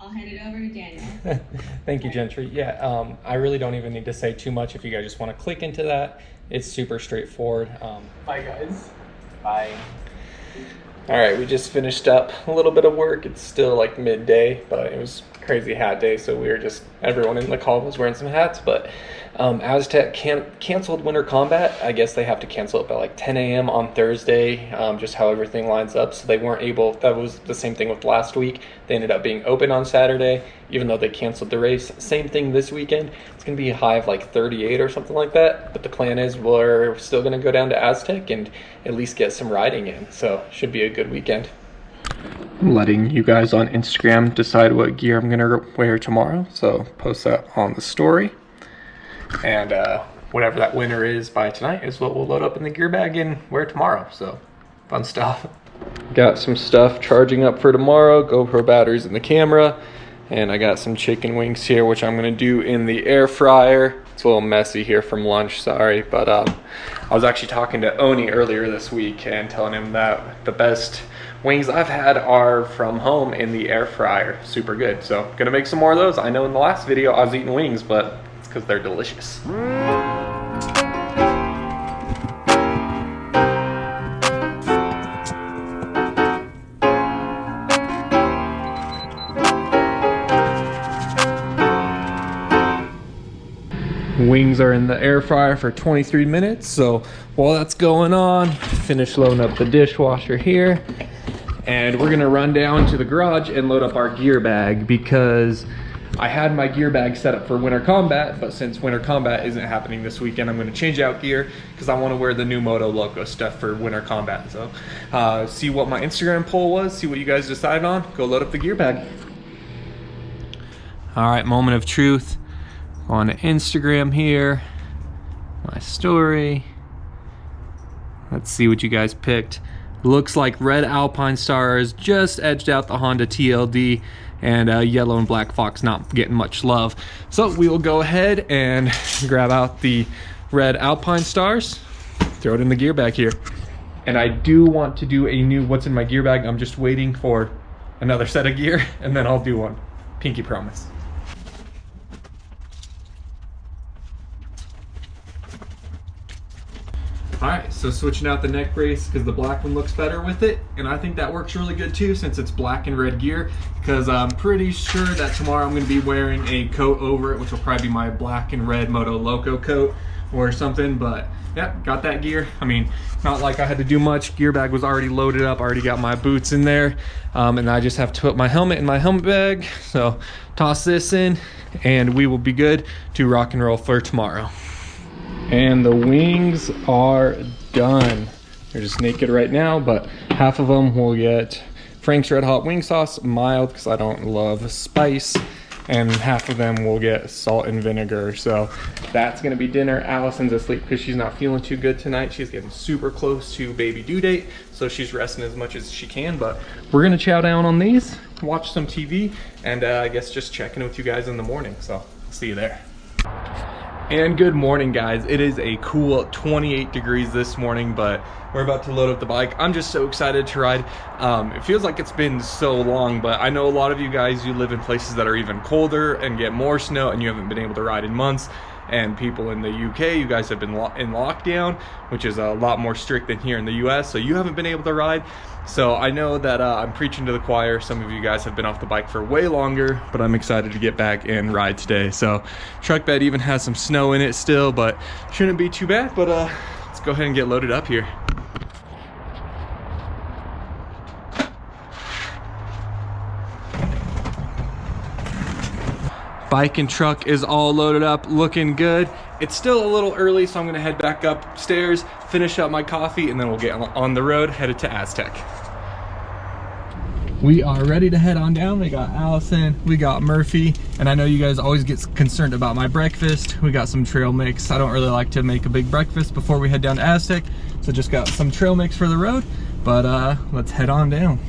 I'll hand it over to Daniel. Thank you, Gentry. Yeah, I really don't even need to say too much if you guys just want to click into that. It's super straightforward. Bye, guys. Bye. All right, we just finished up a little bit of work. It's still like midday, but it was a crazy hat day, so we were just, everyone in the call was wearing some hats, but Aztec canceled winter combat. I guess they have to cancel it by like 10 a.m. on Thursday, just how everything lines up. So they weren't able, that was the same thing with last week. They ended up being open on Saturday, even though they canceled the race. Same thing this weekend. It's going to be a high of like 38 or something like that. But the plan is we're still going to go down to Aztec and at least get some riding in. So should be a good weekend. I'm letting you guys on Instagram decide what gear I'm going to wear tomorrow. So post that on the story. And whatever that winner is by tonight is what we'll load up in the gear bag and wear tomorrow. So fun stuff. Got some stuff charging up for tomorrow. GoPro batteries in the camera. And I got some chicken wings here, which I'm going to do in the air fryer. It's a little messy here from lunch, sorry. But I was actually talking to Oni earlier this week and telling him that the best wings I've had are from home in the air fryer. Super good. So going to make some more of those. I know in the last video I was eating wings, but because they're delicious. Wings are in the air fryer for 23 minutes. So while that's going on, finish loading up the dishwasher here. And we're gonna run down to the garage and load up our gear bag because I had my gear bag set up for winter combat, but since winter combat isn't happening this weekend, I'm going to change out gear because I want to wear the new Moto Loco stuff for winter combat. So see what my Instagram poll was, see what you guys decided on, go load up the gear bag. All right, moment of truth on Instagram here, my story. Let's see what you guys picked. Looks like red Alpine Stars just edged out the Honda TLD, and yellow and black Fox not getting much love. So we will go ahead and grab out the red Alpine Stars, throw it in the gear bag here. And I do want to do a new what's in my gear bag. I'm just waiting for another set of gear and then I'll do one. Pinky promise. Alright, so switching out the neck brace because the black one looks better with it, and I think that works really good too since it's black and red gear, because I'm pretty sure that tomorrow I'm going to be wearing a coat over it, which will probably be my black and red Moto Loco coat or something. But yeah, got that gear. I mean, not like I had to do much. Gear bag was already loaded up, already got my boots in there, and I just have to put my helmet in my helmet bag. So toss this in and we will be good to rock and roll for tomorrow. And the wings are done. They're just naked right now, but half of them will get Frank's Red Hot Wing Sauce, mild because I don't love spice, and half of them will get salt and vinegar. So that's gonna be dinner. Allison's asleep because she's not feeling too good tonight. She's getting super close to baby due date, so she's resting as much as she can. But we're gonna chow down on these, watch some TV, and I guess just check in with you guys in the morning. So see you there. And good morning, guys. It is a cool 28 degrees this morning, but we're about to load up the bike. I'm just so excited to ride. It feels like it's been so long, but I know a lot of you guys, you live in places that are even colder and get more snow and you haven't been able to ride in months. And people in the UK, you guys have been in lockdown, which is a lot more strict than here in the US, so you haven't been able to ride. So I know that I'm preaching to the choir. Some of you guys have been off the bike for way longer, but I'm excited to get back and ride today. So truck bed even has some snow in it still, but shouldn't be too bad. But let's go ahead and get loaded up here. Bike and truck is all loaded up, looking good. It's still a little early, so I'm gonna head back upstairs, finish up my coffee, and then we'll get on the road, headed to Aztec. We are ready to head on down. We got Allison, we got Murphy, and I know you guys always get concerned about my breakfast. We got some trail mix. I don't really like to make a big breakfast before we head down to Aztec, so just got some trail mix for the road, but let's head on down.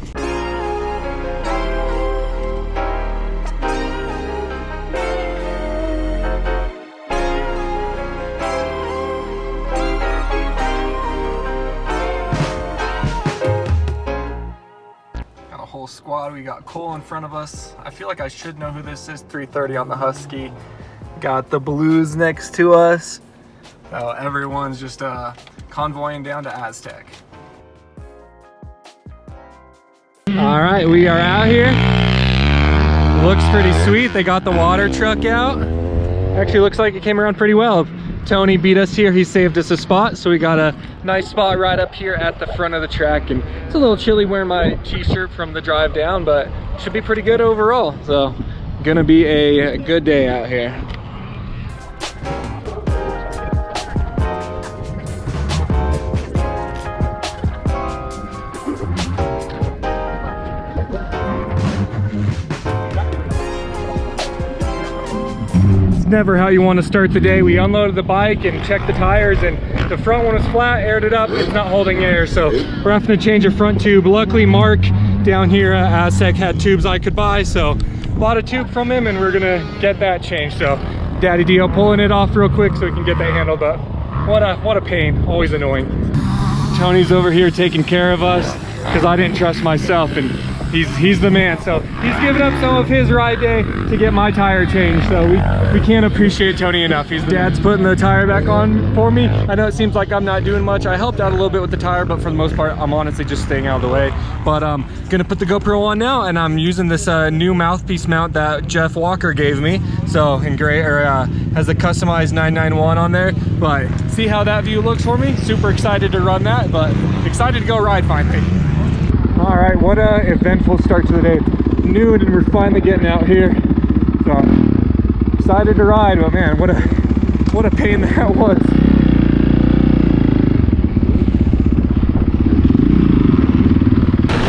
Squad God, we got Cole in front of us. I feel like I should know who this is. 330 on the Husky. Got the Blues next to us. Oh, everyone's just convoying down to Aztec. All right, we are out here. Looks pretty sweet. They got the water truck out. Actually looks like it came around pretty well. Tony beat us here. He saved us a spot, so we got a nice spot right up here at the front of the track. And it's a little chilly wearing my t-shirt from the drive down, but should be pretty good overall. So gonna be a good day out here. Never how you want to start the day. We unloaded the bike and checked the tires, and the front one was flat, aired it up, it's not holding air, so we're having to change a front tube. Luckily Mark down here at Aztec had tubes I could buy, so bought a tube from him and we're gonna get that changed. So Daddy DeeO pulling it off real quick so we can get that handled, but what a pain, always annoying. Tony's over here taking care of us because I didn't trust myself, and he's the man. So he's given up some of his ride day to get my tire changed. So we can't appreciate Tony enough. Dad's putting the tire back on for me. I know it seems like I'm not doing much. I helped out a little bit with the tire, but for the most part, I'm honestly just staying out of the way. But I'm gonna put the GoPro on now, and I'm using this new mouthpiece mount that Jeff Walker gave me. So in gray, has a customized 991 on there. But see how that view looks for me. Super excited to run that, but excited to go ride finally. All right, what a eventful start to the day. Noon and we're finally getting out here. So excited to ride, but man, what a pain that was.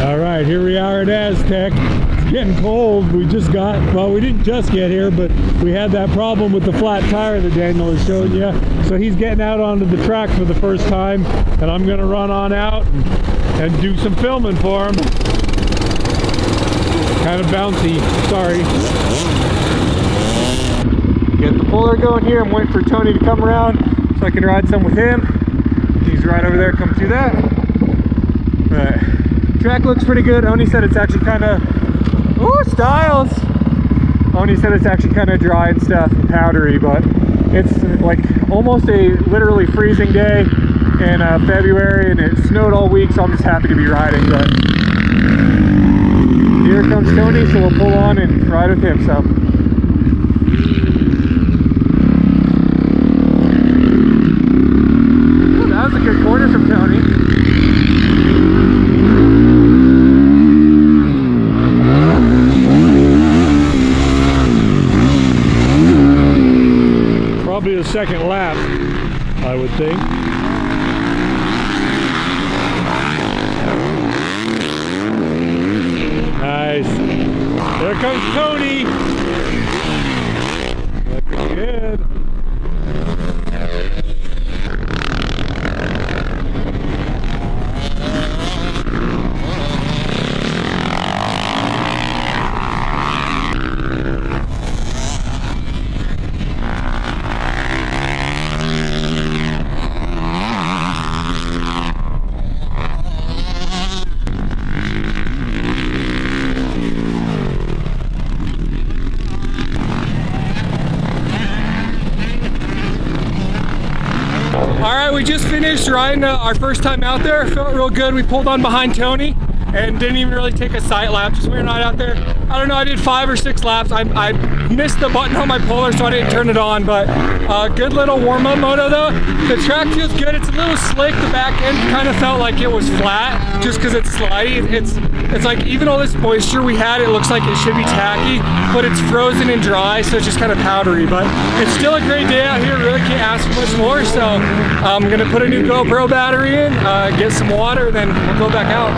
All right, here we are at Aztec. It's getting cold. We didn't just get here, but we had that problem with the flat tire that Daniel was showing you. So he's getting out onto the track for the first time, and I'm gonna run on out and do some filming for him. Kind of bouncy, sorry. Get the puller going here. I'm waiting for Tony to come around so I can ride some with him. He's right over there, come through that. But track looks pretty good. Oni said it's actually kind of, ooh, Styles. Oni said it's actually kind of dry and stuff and powdery, but it's like almost a literally freezing day in February, and it snowed all week, so I'm just happy to be riding. But here comes Tony, so we'll pull on and ride with him. So ooh, that was a good corner from Tony. Probably the second lap, I would think. Nice. There comes Tony. Looking good. We just finished riding our first time out there. Felt real good. We pulled on behind Tony and didn't even really take a sight lap. Just went right out there. I don't know, I did 5 or 6 laps. I missed the button on my puller, so I didn't turn it on, but good little warm-up moto though. The track feels good. It's a little slick. The back end kind of felt like it was flat just because it's slidey. It's like even all this moisture we had, it looks like it should be tacky, but it's frozen and dry, so it's just kind of powdery. But it's still a great day out here. Really can't ask for much more. So I'm gonna put a new GoPro battery in, get some water, then we'll go back out.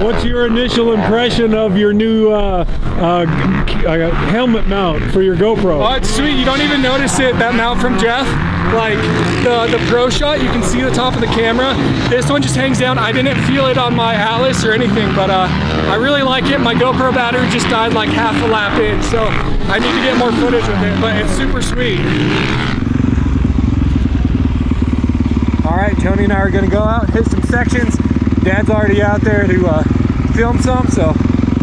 What's your initial impression of your new helmet mount for your GoPro? Oh, it's sweet. You don't even notice it. That mount from Jeff, like the Pro Shot, you can see the top of the camera. This one just hangs down. I didn't feel it on my Atlas or anything, but I really like it. My GoPro battery just died like half a lap in, so I need to get more footage with it, but it's super sweet. All right, Tony and I are gonna go out, hit some sections. Dad's already out there to film some, so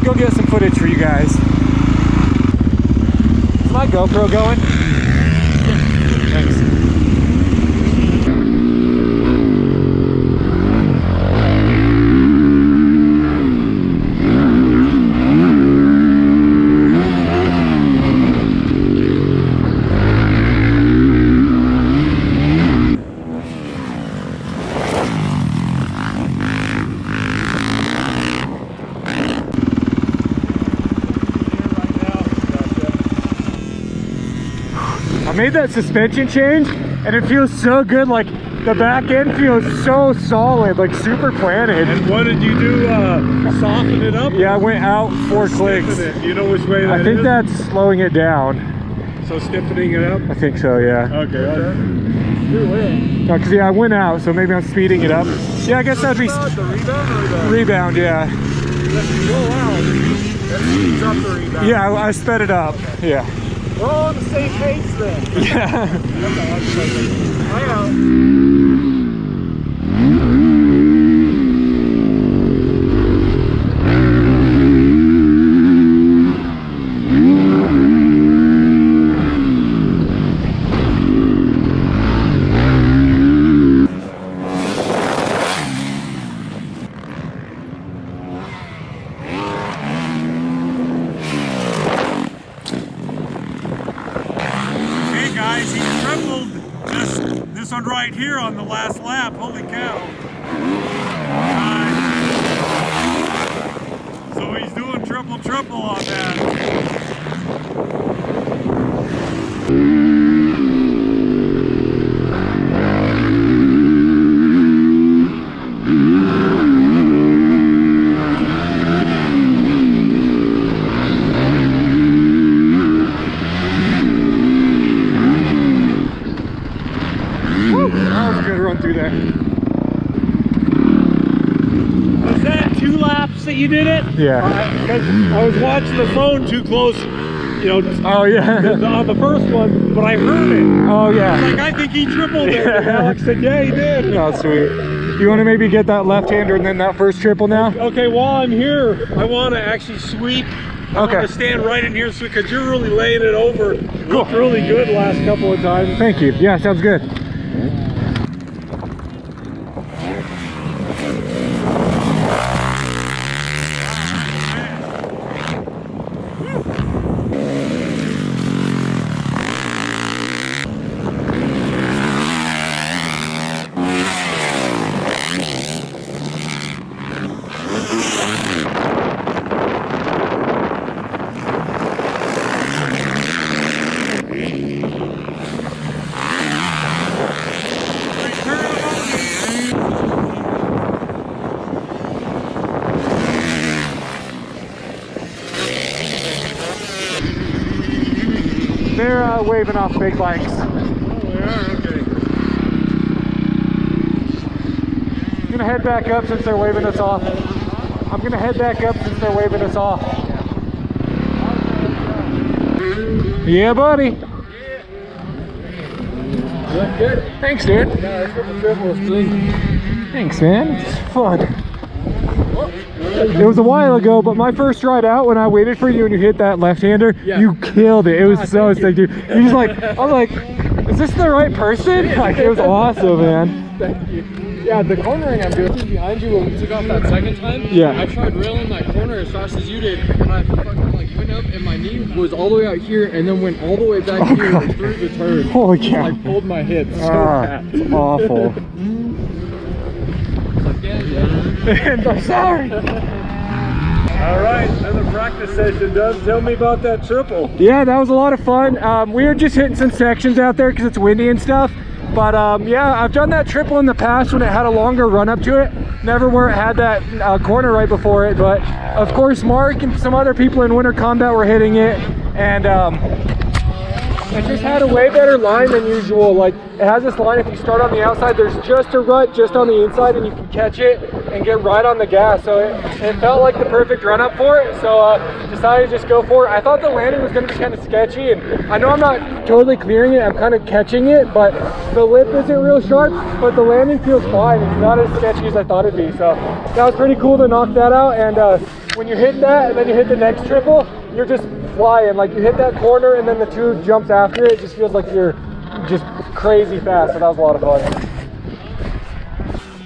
go get some footage for you guys. Is my GoPro going? Thanks. I made that suspension change and it feels so good. Like the back end feels so solid, like super planted. And what did you do? Soften it up? Yeah, I went out 4 clicks. Do you know which way that I think is? that's slowing it down. So stiffening it up? I think so, yeah. Okay. No, cause yeah, I went out, so maybe I'm speeding it up. Yeah, I guess that'd be The rebound or the... rebound, yeah. Oh, wow. That speeds up the rebound. Yeah, I sped it up. Yeah. We're all on the same pace then. Yeah. I know. This one right here on the last lap, holy cow. So he's doing triple on that. Through there. Was that 2 laps that you did it? Yeah. Because I was watching the phone too close, you know. Oh yeah. On the first one, but I heard it. Oh yeah. Like I think he tripled it. And Alex said, yeah, he did. Oh sweet. You want to maybe get that left-hander and then that first triple now? Okay, while I'm here, I want to actually sweep. I want to stand right in here because you're really laying it over. Cool. Looked really good last couple of times. Thank you. Yeah, sounds good. They're waving off big bikes. Oh, they are? Okay. I'm gonna head back up since they're waving us off. I'm gonna head back up since they're waving us off. Yeah, buddy. Look good. Thanks, dude. Yeah, that's what the triple is doing. Thanks, man. It's fun. It was a while ago, but my first ride out when I waited for you and you hit that left-hander, you killed it. It was so sick, dude. You just like, I was like, is this the right person? Like, it was awesome, man. Thank you. Yeah, the cornering I'm doing behind you when we took off that second time. Yeah. I tried railing that corner as fast as you did, and I fucking like went up, and my knee was all the way out here, and then went all the way back here God. through the turn. Holy cow. I pulled my hip so bad. It's awful. And I'm sorry. All right, another practice session done. Tell me about that triple. Yeah, that was a lot of fun. We were just hitting some sections out there because it's windy and stuff. But yeah, I've done that triple in the past when it had a longer run up to it. Never where it had that corner right before it. But of course, Mark and some other people in Winter Combat were hitting it. And it just had a way better line than usual. Like, it has this line, if you start on the outside, there's just a rut just on the inside, and you can catch it and get right on the gas. So it felt like the perfect run up for it. So decided to just go for it. I thought the landing was going to be kind of sketchy, and I know I'm not totally clearing it, I'm kind of catching it, but the lip isn't real sharp, but the landing feels fine. It's not as sketchy as I thought it'd be. So that was pretty cool to knock that out. And when you hit that and then you hit the next triple, you're just flying. Like, you hit that corner and then the two jumps after it, just feels like you're just crazy fast. So that was a lot of fun.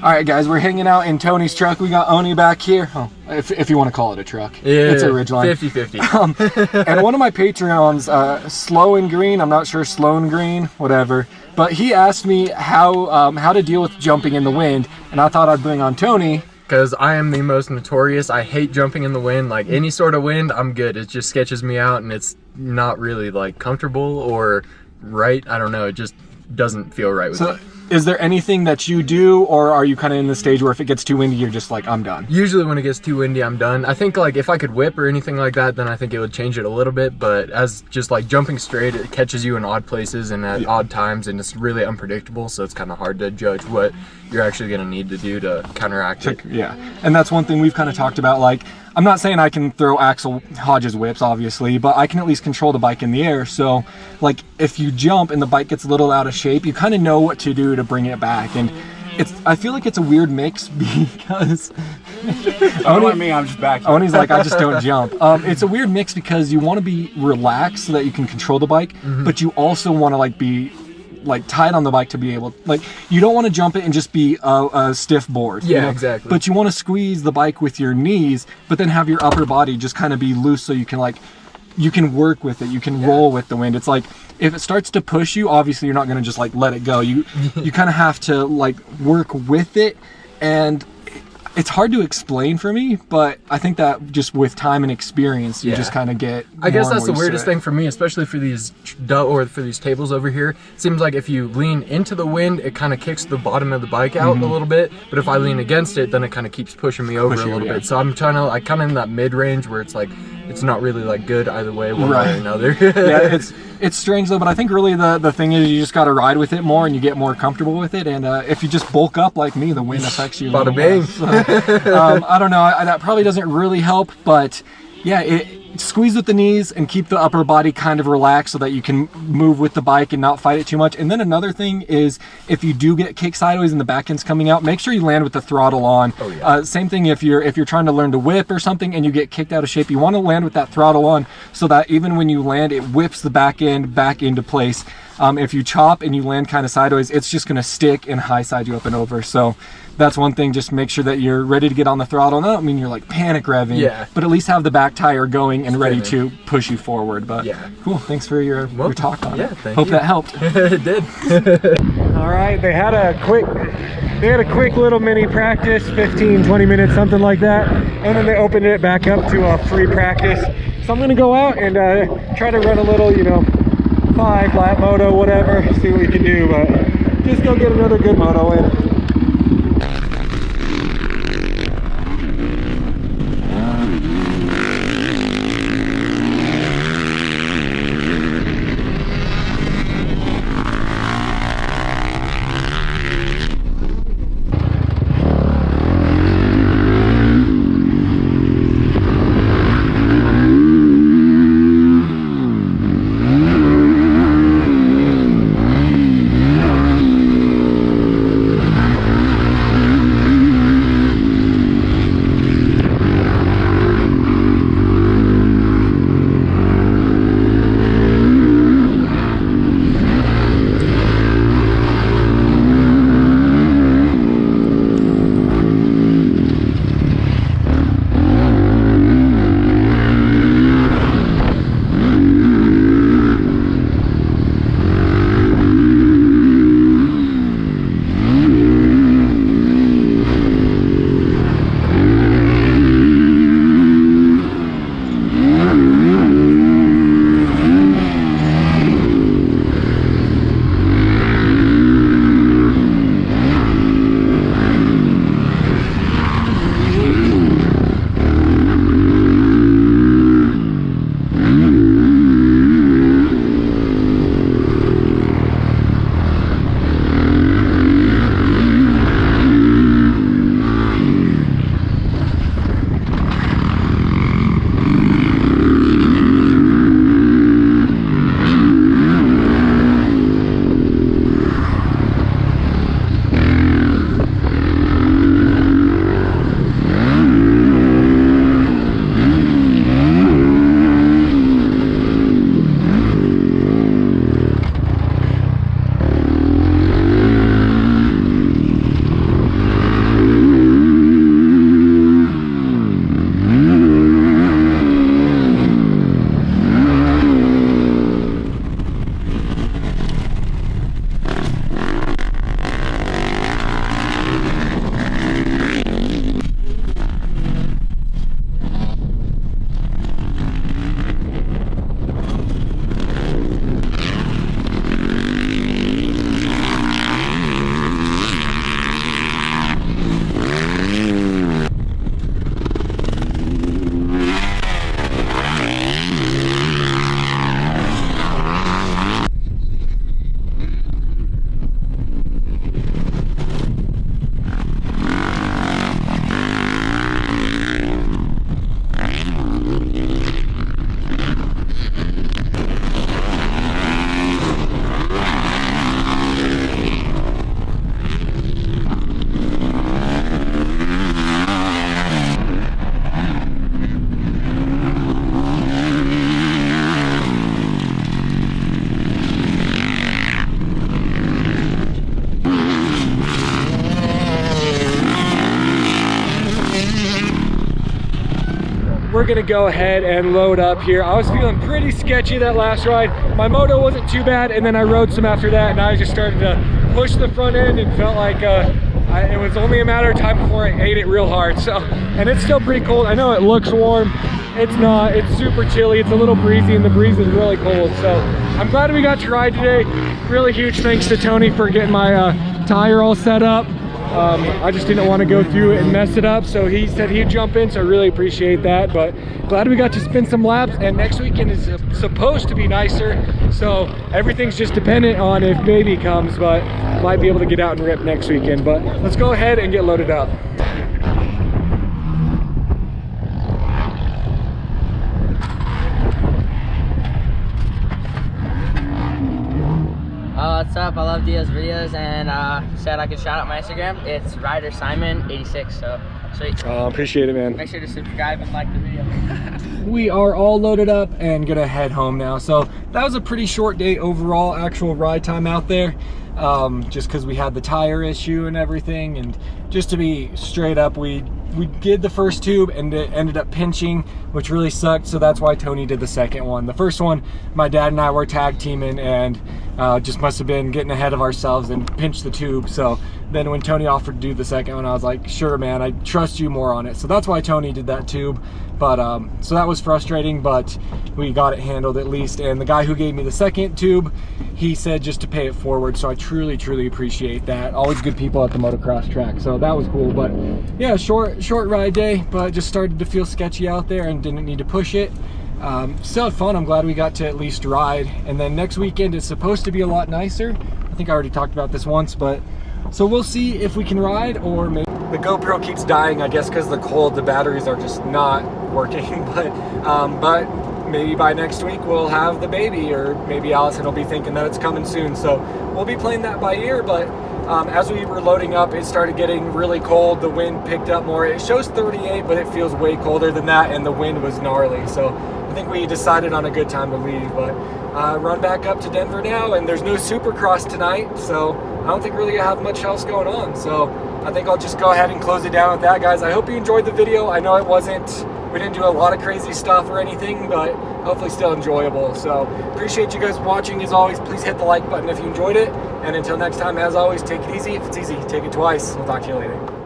All right, guys, we're hanging out in Tony's truck. We got Oni back here. Oh, if you want to call it a truck. Yeah, it's a Ridgeline. 50-50. And one of my Patreons, Slow and Green, I'm not sure, Slow and Green, whatever, but he asked me how to deal with jumping in the wind, and I thought I'd bring on Tony. Because I am the most notorious. I hate jumping in the wind. Like, any sort of wind, I'm good. It just sketches me out, and it's not really like comfortable or right. I don't know. It just doesn't feel right with me. Is there anything that you do, or are you kind of in the stage where if it gets too windy, you're just like, I'm done? Usually when it gets too windy, I'm done. I think, like, if I could whip or anything like that, then I think it would change it a little bit. But as just like jumping straight, it catches you in odd places and at odd times, and it's really unpredictable. So it's kind of hard to judge what you're actually going to need to do to counteract it. Yeah, and that's one thing we've kind of talked about. Like, I'm not saying I can throw Axel Hodges whips, obviously, but I can at least control the bike in the air. So, like, if you jump and the bike gets a little out of shape, you kind of know what to do to bring it back. And I feel like it's a weird mix because Don't let me, I'm just back here. Oni's like, I just don't jump. It's a weird mix because you want to be relaxed so that you can control the bike, but you also want to like be like tight on the bike to be able, like, you don't want to jump it and just be a stiff board. Yeah, you know? exactly. But you want to squeeze the bike with your knees, but then have your upper body just kind of be loose so you can like, you can work with it, you can roll with the wind. It's like, if it starts to push you, obviously you're not going to just like let it go. You kind of have to like work with it, and it's hard to explain for me, but I think that just with time and experience, you just kind of get. I guess that's the weirdest thing for me, especially for these tables over here. It seems like if you lean into the wind, it kind of kicks the bottom of the bike out a little bit, but if I lean against it, then it kind of keeps pushing me over a little bit. So I'm trying to, like, kind of in that mid range where it's like, it's not really like good either way, one way or another. Yeah, it's strange though, but I think really the thing is you just got to ride with it more and you get more comfortable with it. And if you just bulk up like me, the wind affects you. Bada bing. I don't know. That probably doesn't really help, but yeah, squeeze with the knees and keep the upper body kind of relaxed so that you can move with the bike and not fight it too much. And then another thing is, if you do get kicked sideways and the back end's coming out, make sure you land with the throttle on. Oh, yeah. Same thing if you're trying to learn to whip or something and you get kicked out of shape, you want to land with that throttle on so that even when you land, it whips the back end back into place. If you chop and you land kind of sideways, it's just going to stick and high side you up and over. So that's one thing. Just make sure that you're ready to get on the throttle. And I don't mean you're like panic revving, but at least have the back tire going and ready to push you forward. But cool. Thanks for your talk on it. Hope that helped. It did. All right. They had a quick little mini practice, 15-20 minutes, something like that, and then they opened it back up to a free practice. So I'm gonna go out and try to run a little, 5 lap moto, whatever, see what we can do, but just go get another good moto in. we're gonna go ahead and load up here. I was feeling pretty sketchy that last ride. My moto wasn't too bad, and then I rode some after that, and I just started to push the front end and felt like it was only a matter of time before I ate it real hard. So, and it's still pretty cold. I know it looks warm. It's not. It's super chilly. It's a little breezy, and the breeze is really cold. So I'm glad we got to ride today. Really huge thanks to Tony for getting my tire all set up. I just didn't want to go through it and mess it up, so he said he'd jump in, so I really appreciate that. But glad we got to spin some laps, and next weekend is supposed to be nicer, so everything's just dependent on if baby comes, but might be able to get out and rip next weekend. But let's go ahead and get loaded up. What's up? I love DeeO's videos, and said I could shout out my Instagram. It's Ryder Simon 86. So sweet. Appreciate it, man. Make sure to subscribe and like the video. We are all loaded up and gonna head home now. So that was a pretty short day overall, actual ride time out there. Just because we had the tire issue and everything, and just to be straight up, we did the first tube and it ended up pinching, which really sucked. So that's why Tony did the second one. The first one, my dad and I were tag teaming, and just must have been getting ahead of ourselves and pinched the tube. So then when Tony offered to do the second one, I was like, sure, man, I trust you more on it. So that's why Tony did that tube. But so that was frustrating, but we got it handled at least. And the guy who gave me the second tube, he said just to pay it forward. So I truly appreciate that. Always good people at the motocross track. So that was cool. But yeah, short ride day, but just started to feel sketchy out there and didn't need to push it. Still had fun. I'm glad we got to at least ride. And then next weekend is supposed to be a lot nicer. I think I already talked about this once, but so we'll see if we can ride, or maybe the GoPro keeps dying, I guess because the cold, the batteries are just not working. But maybe by next week we'll have the baby, or maybe Allison will be thinking that it's coming soon. So we'll be playing that by ear. But as we were loading up, it started getting really cold. The wind picked up more. It shows 38, but it feels way colder than that, and the wind was gnarly. So I think we decided on a good time to leave. But run back up to Denver now, and there's no Supercross tonight, so I don't think really I have much else going on. So I think I'll just go ahead and close it down with that, guys. I hope you enjoyed the video. I know we didn't do a lot of crazy stuff or anything, but hopefully still enjoyable. So appreciate you guys watching. As always, please hit the like button if you enjoyed it. And until next time, as always, take it easy. If it's easy, take it twice. We'll talk to you later.